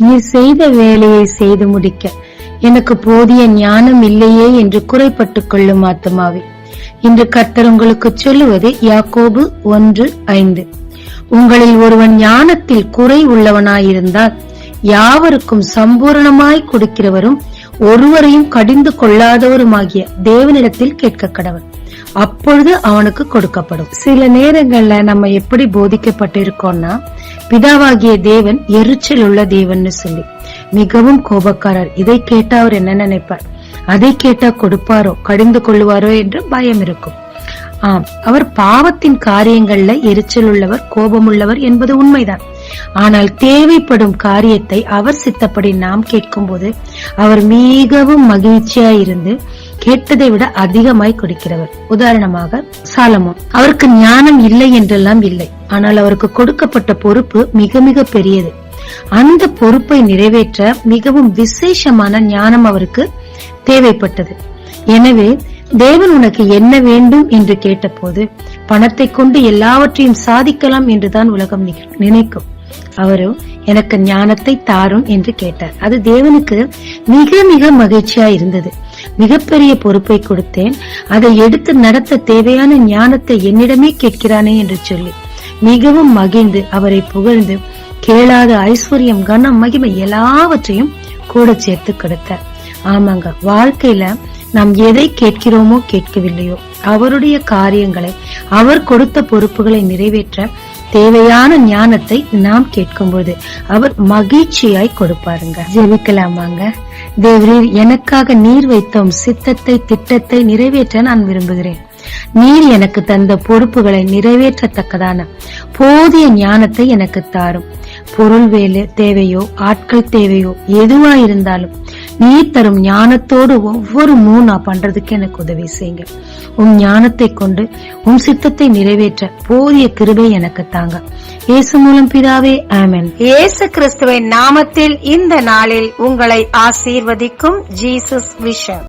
நீர் செய்த வேலையை செய்து முடிக்க எனக்கு போதிய ஞானம் இல்லையே என்று குறைப்பட்டுக் கொள்ளும் ஆத்துமாவே, இன்று கர்த்தர் உங்களுக்கு சொல்லுவது யாக்கோபு 1:5. உங்களில் ஒருவன் ஞானத்தில் குறை உள்ளவனாயிருந்தால் யாவருக்கும் சம்பூரணமாய் கொடுக்கிறவரும் ஒருவரையும் கடிந்து கொள்ளாதவருமாகிய தேவனிடத்தில் கேட்க கடவன், அப்பொழுது அவனுக்கு கொடுக்கப்படும். சில நேரங்கள்ல நம்ம எப்படி போதிக்கப்பட்டிருக்கோம்னா, பிதாவாகிய தேவன் எரிச்சல் உள்ள தேவன்னு சொல்லி மிகவும் கோபக்காரர். இதை கேட்டா அவர் என்ன நினைப்பார், அதை கேட்டா கொடுப்பாரோ கடிந்து கொள்ளுவாரோ என்று பயம் இருக்கும். அவர் பாவத்தின் காரியங்கள்ல எரிச்சல் உள்ளவர், கோபமுள்ளவர் என்பது உண்மைதான். ஆனால் தேவைப்படும் காரியத்தை அவர் சித்தப்படி நாம் கேட்கும் போது அவர் மிகவும் மகிழ்ச்சியா இருந்து கேட்டதை விட அதிகமாய் கொடுக்கிறவர். உதாரணமாக சாலமோன், அவருக்கு ஞானம் இல்லை என்றெல்லாம் இல்லை, ஆனால் அவருக்கு கொடுக்கப்பட்ட பொறுப்பு மிக மிக பெரியது. அந்த பொறுப்பை நிறைவேற்ற மிகவும் விசேஷமான ஞானம் அவருக்கு தேவைப்பட்டது. எனவே தேவன் உனக்கு என்ன வேண்டும் என்று கேட்டபோது பணத்தை கொண்டு எல்லாவற்றையும் சாதிக்கலாம் என்றுதான் உலகம் நினைக்கும். அவரோ எனக்கு ஞானத்தை தாரும் என்று கேட்டார். அது தேவனுக்கு மிக மிக மகிழ்ச்சியா இருந்தது. மிகப்பெரிய பொறுப்பை கொடுத்தேன், அதை எடுத்து நடத்த தேவையான ஞானத்தை என்னிடமே கேட்கிறானே என்று சொல்லி மிகவும் மகிழ்ந்து அவரை புகழ்ந்து கேளாத ஐஸ்வர்யம், கனம், மகிமை எல்லாவற்றையும் கூட சேர்த்து கொடுத்தார். ஆமாங்க, வாழ்க்கையில நாம் எதை கேட்கிறோமோ கேட்கவில்லையோ அவருடைய காரியங்களை, அவர் கொடுத்த பொறுப்புகளை நிறைவேற்ற தேவையான ஞானத்தை நாம் கேட்கும்போது அவர் மகிழ்ச்சியாய் கொடுப்பாருங்க. ஜெபிக்கலாமாங்க. தேவரீர், எனக்காக நீர் வைத்த சித்தத்தை, திட்டத்தை நிறைவேற்ற நான் விரும்புகிறேன். நீர் எனக்கு தந்த பொறுப்புகளை நிறைவேற்றத்தக்கதான போதிய ஞானத்தை எனக்கு தாரும். பொருள் வேலை தேவையோ ஆட்கள் தேவையோ எதுவா இருந்தாலும் நீர் தரும் ஞானத்தோடு ஒவ்வொரு நான் பண்றதுக்கு எனக்கு உதவி செய்யுங்க. ஞானத்தை கொண்டு சித்தத்தை நிறைவேற்ற போதிய கிருபை எனக்கு தாங்க. இயேசு மூலம் பிதாவே, ஆமென். இயேசு கிறிஸ்துவின் நாமத்தில் இந்த நாளில் உங்களை ஆசீர்வதிக்கும் ஜீசஸ் விஷன்.